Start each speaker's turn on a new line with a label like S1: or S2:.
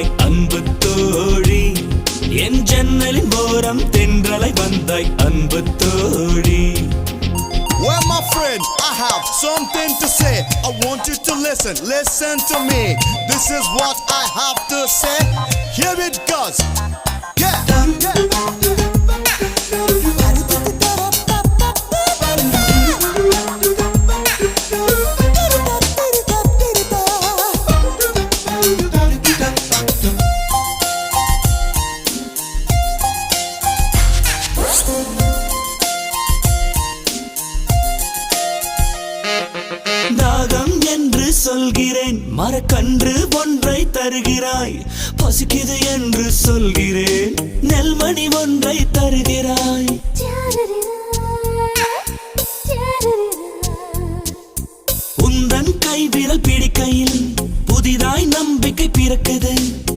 S1: அன்பு தோழி என் ஜன்னலின் ஓரம் தென்றலை வந்தாய் அன்பு தோழி.
S2: Well, my friend, I have something to say. I want you to listen, listen to me. This is what I have to say. Here it goes. Yeah.
S1: தாகம் என்று சொல்கிறேன், மரக்கன்று ஒன்றை தருகிறாய். பசிக்குது என்று சொல்கிறேன், நெல்மணி ஒன்றை தருகிறாய். உந்தன் கை விரல் பிடிக்கையில் புதிதாய் நம்பிக்கை பிறக்குது.